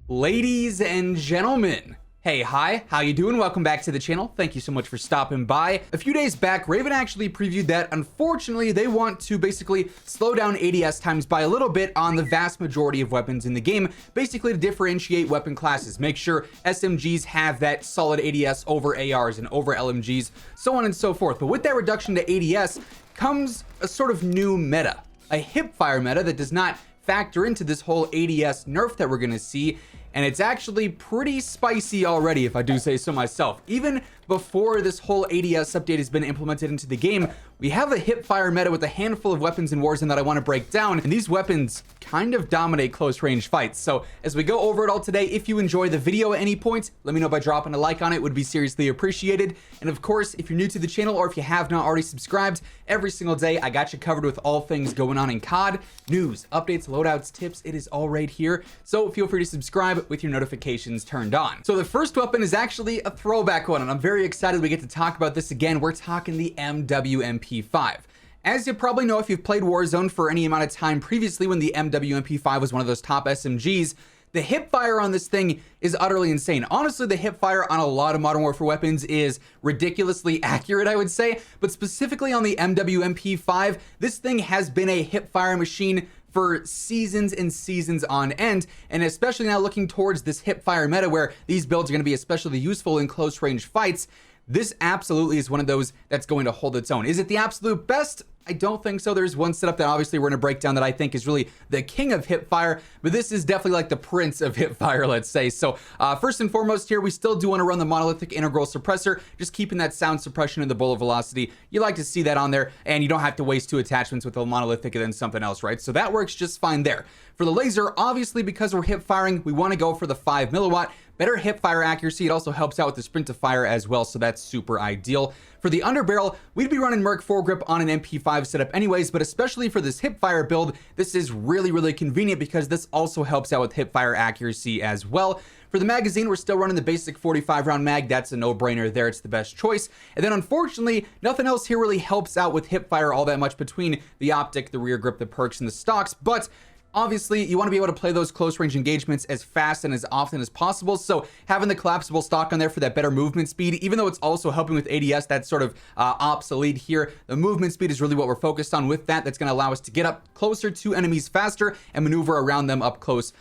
Ladies and gentlemen, hey, hi, how you doing? Welcome back to the channel. Thank you so much for stopping by. A few days back, Raven actually previewed that unfortunately they want to basically slow down ADS times by a little bit on the vast majority of weapons in the game, basically to differentiate weapon classes, make sure SMGs have that solid ADS over ARs and over LMGs, so on and so forth. But with that reduction to ADS comes a sort of new meta, a HIPFIRE meta that does not factor into this whole ADS nerf that we're gonna see, and it's actually pretty spicy already, if I do say so myself. Even before this whole ADS update has been implemented into the game, we have a HIPFIRE meta with a handful of weapons in Warzone that I want to break down, and these weapons kind of dominate close range fights. So as we go over it all today, if you enjoy the video at any point, let me know by dropping a like on it. Would be seriously appreciated. And of course, if you're new to the channel or if you have not already subscribed, every single day I got you covered with all things going on in COD, news, updates, loadouts, tips. It is all right here. So feel free to subscribe with your notifications turned on. So the first weapon is actually a throwback one, and I'm very excited we get to talk about this again. We're talking the MWMP5. As you probably know, if you've played Warzone for any amount of time previously, when the MWMP5 was one of those top SMGs, the hipfire on this thing is utterly insane. Honestly, the hipfire on a lot of Modern Warfare weapons is ridiculously accurate, I would say, but specifically on the MWMP5, this thing has been a hipfire machine for seasons and seasons on end, and especially now looking towards this hipfire meta where these builds are going to be especially useful in close range fights. This absolutely is one of those that's going to hold its own. Is it the absolute best? I don't think so. There's one setup that obviously we're going to break down that I think is really the king of hipfire, but this is definitely like the prince of hipfire, let's say. So first and foremost here, we still do want to run the monolithic integral suppressor, just keeping that sound suppression and the bullet velocity. You like to see that on there, and you don't have to waste two attachments with a monolithic and then something else, right? So that works just fine there. For the laser, obviously because we're hipfiring, we want to go for the 5 milliwatt. Better hipfire accuracy. It also helps out with the sprint to fire as well, so that's super ideal. For the underbarrel, we'd be running Merc foregrip on an MP5 setup anyways, but especially for this hipfire build, this is really convenient because this also helps out with hipfire accuracy as well. For the magazine, we're still running the basic 45 round mag. That's a no-brainer there. It's the best choice. And then unfortunately, nothing else here really helps out with hipfire all that much between the optic, the rear grip, the perks, and the stocks, but obviously, you want to be able to play those close range engagements as fast and as often as possible. So having the collapsible stock on there for that better movement speed, even though it's also helping with ADS, that's sort of obsolete here. The movement speed is really what we're focused on with that. That's going to allow us to get up closer to enemies faster and maneuver around them up close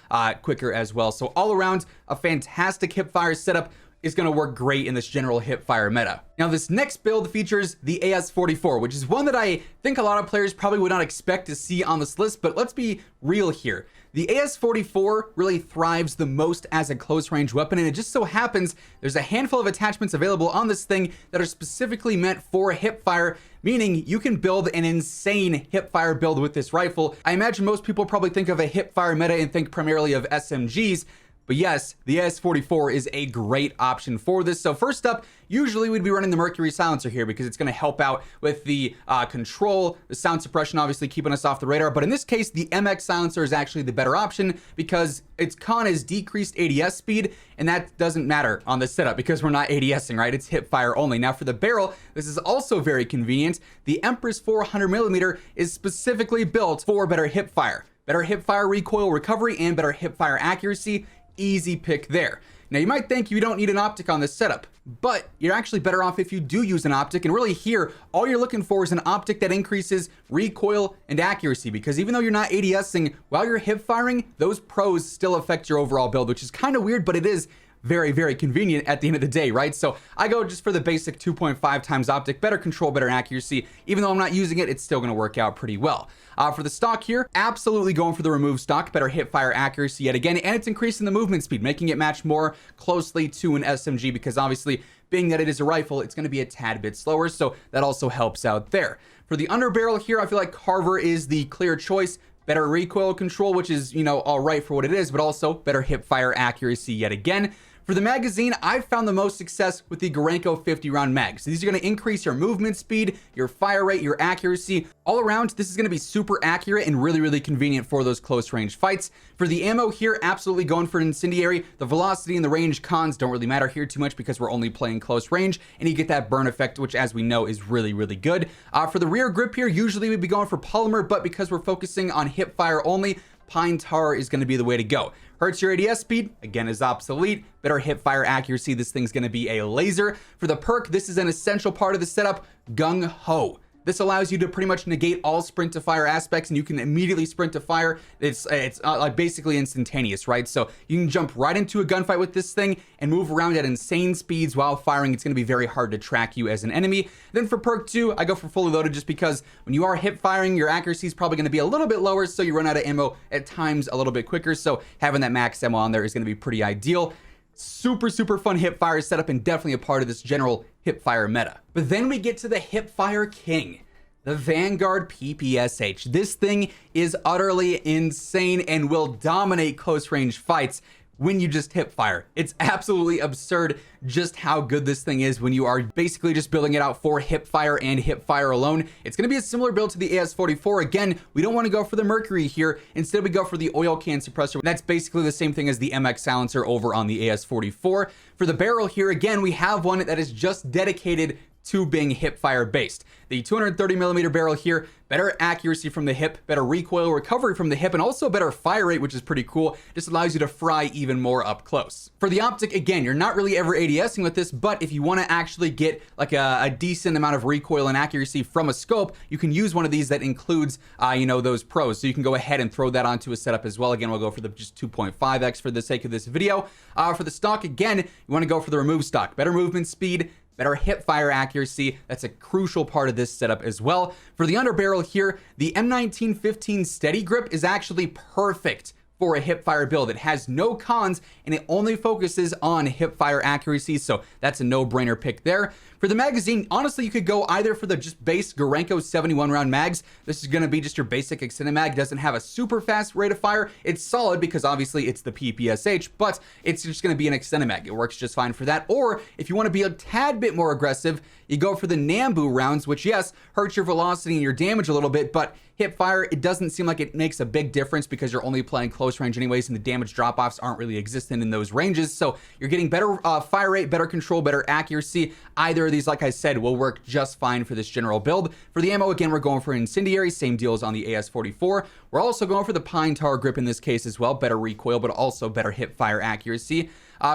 quicker as well. So all around, a fantastic hipfire setup is going to work great in this general hipfire meta. Now this next build features the AS44, which is one that I think a lot of players probably would not expect to see on this list, but let's be real here. The AS44 really thrives the most as a close range weapon, and it just so happens there's a handful of attachments available on this thing that are specifically meant for hipfire, meaning you can build an insane hipfire build with this rifle. I imagine most people probably think of a hipfire meta and think primarily of SMGs, but yes, the AS44 is a great option for this. So first up, usually we'd be running the Mercury silencer here because it's going to help out with the control, the sound suppression, obviously keeping us off the radar. But in this case, the MX silencer is actually the better option because its con is decreased ADS speed, and that doesn't matter on this setup because we're not ADSing, right? It's hipfire only. Now for the barrel, this is also very convenient. The Empress 400mm is specifically built for better hipfire. Better hipfire recoil recovery and better hipfire accuracy. Easy pick there. Now you might think you don't need an optic on this setup, but you're actually better off if you do use an optic, and really here all you're looking for is an optic that increases recoil and accuracy, because even though you're not ADSing while you're hip firing, those pros still affect your overall build, which is kind of weird, but it is very convenient at the end of the day, right? So I go just for the basic 2.5 times optic, better control, better accuracy. Even though I'm not using it, it's still going to work out pretty well. For the stock here, absolutely going for the remove stock, better hipfire accuracy yet again, and it's increasing the movement speed, making it match more closely to an SMG, because obviously being that it is a rifle, it's going to be a tad bit slower, so that also helps out there. For the underbarrel here, I feel like Carver is the clear choice. Better recoil control, which is, you know, all right for what it is, but also better hipfire accuracy yet again. For the magazine, I've found the most success with the Gorenko 50 round mags. These are going to increase your movement speed, your fire rate, your accuracy. All around, this is going to be super accurate and really convenient for those close range fights. For the ammo here, absolutely going for incendiary. The velocity and the range cons don't really matter here too much because we're only playing close range, and you get that burn effect, which as we know is really good. For the rear grip here, usually we'd be going for polymer, but because we're focusing on hip fire only, Pine Tar is going to be the way to go. Hurts your ADS speed, again, is obsolete. Better hip fire accuracy, this thing's going to be a laser. For the perk, this is an essential part of the setup, Gung Ho. This allows you to pretty much negate all sprint to fire aspects, and you can immediately sprint to fire. It's like basically instantaneous, right? So you can jump right into a gunfight with this thing and move around at insane speeds while firing. It's going to be very hard to track you as an enemy. Then for perk 2, I go for fully loaded just because when you are hip firing, your accuracy is probably going to be a little bit lower, so you run out of ammo at times a little bit quicker. So having that max ammo on there is going to be pretty ideal. Super fun hipfire setup and definitely a part of this general hipfire meta. But then we get to the hipfire king, the Vanguard PPSH. This thing is utterly insane and will dominate close range fights when you just hipfire. It's absolutely absurd just how good this thing is when you are basically just building it out for hipfire and hipfire alone. It's going to be a similar build to the AS-44. Again, we don't want to go for the Mercury here. Instead, we go for the oil can suppressor. That's basically the same thing as the MX silencer over on the AS-44. For the barrel here, again, we have one that is just dedicated to being hipfire based. The 230mm barrel here, better accuracy from the hip, better recoil recovery from the hip, and also better fire rate, which is pretty cool. Just allows you to fry even more up close. For the optic, again, you're not really ever ADSing with this, but if you want to actually get like a decent amount of recoil and accuracy from a scope, you can use one of these that includes, you know, those pros. So you can go ahead and throw that onto a setup as well. Again, we'll go for the just 2.5x for the sake of this video. For the stock, again, you want to go for the remove stock. Better movement speed, better hip fire accuracy. That's a crucial part of this setup as well. For the underbarrel here, the M1915 steady grip is actually perfect for a hipfire build. It has no cons and it only focuses on hipfire accuracy, so that's a no-brainer pick there. For the magazine, honestly, you could go either for the just base Gorenko 71 round mags. This is going to be just your basic extended mag. Doesn't have a super fast rate of fire. It's solid because obviously it's the PPSH, but it's just going to be an extended mag. It works just fine for that. Or if you want to be a tad bit more aggressive, you go for the Nambu rounds, which yes, hurts your velocity and your damage a little bit, but hipfire, it doesn't seem like it makes a big difference because you're only playing close range anyways, and the damage drop-offs aren't really existent in those ranges. So you're getting better fire rate, better control, better accuracy. Either of these, like I said, will work just fine for this general build. For the ammo, again, we're going for incendiary, same deal as on the AS-44. We're also going for the Pine Tar grip in this case as well, better recoil, but also better hipfire accuracy.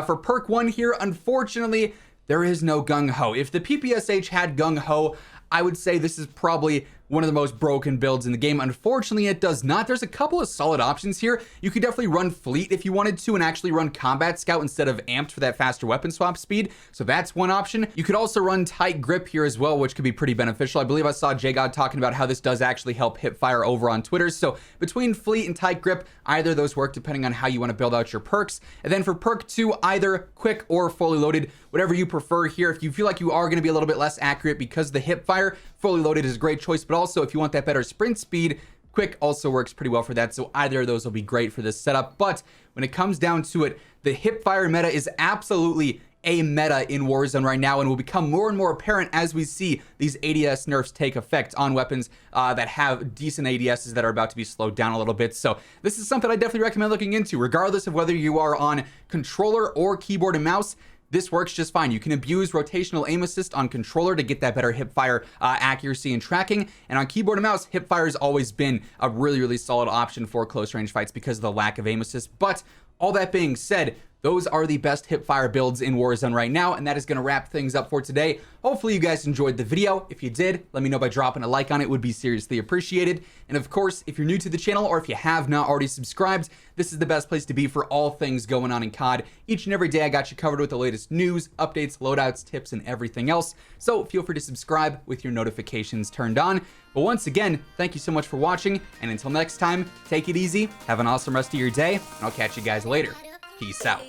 For perk 1 here, unfortunately, there is no Gung Ho. If the PPSH had Gung Ho, I would say this is probably one of the most broken builds in the game. Unfortunately, it does not. There's a couple of solid options here. You could definitely run Fleet if you wanted to and actually run Combat Scout instead of Amped for that faster weapon swap speed. So that's one option. You could also run Tight Grip here as well, which could be pretty beneficial. I believe I saw JGod talking about how this does actually help hipfire over on Twitter. So between Fleet and Tight Grip, either of those work depending on how you want to build out your perks. And then for perk 2, either quick or fully loaded, whatever you prefer here. If you feel like you are going to be a little bit less accurate because of the hipfire, fully loaded is a great choice. But also if you want that better sprint speed, quick also works pretty well for that. So either of those will be great for this setup. But when it comes down to it, the hipfire meta is absolutely a meta in Warzone right now and will become more and more apparent as we see these ADS nerfs take effect on weapons that have decent ADSs that are about to be slowed down a little bit. So this is something I definitely recommend looking into, regardless of whether you are on controller or keyboard and mouse. This works just fine. You can abuse rotational aim assist on controller to get that better hipfire accuracy and tracking. And on keyboard and mouse, hipfire has always been a really solid option for close range fights because of the lack of aim assist. But all that being said, those are the best hipfire builds in Warzone right now, and that is going to wrap things up for today. Hopefully you guys enjoyed the video. If you did, let me know by dropping a like on it. It would be seriously appreciated. And of course, if you're new to the channel or if you have not already subscribed, this is the best place to be for all things going on in COD. Each and every day I got you covered with the latest news, updates, loadouts, tips, and everything else. So feel free to subscribe with your notifications turned on. But once again, thank you so much for watching, and until next time, take it easy, have an awesome rest of your day, and I'll catch you guys later. Peace out.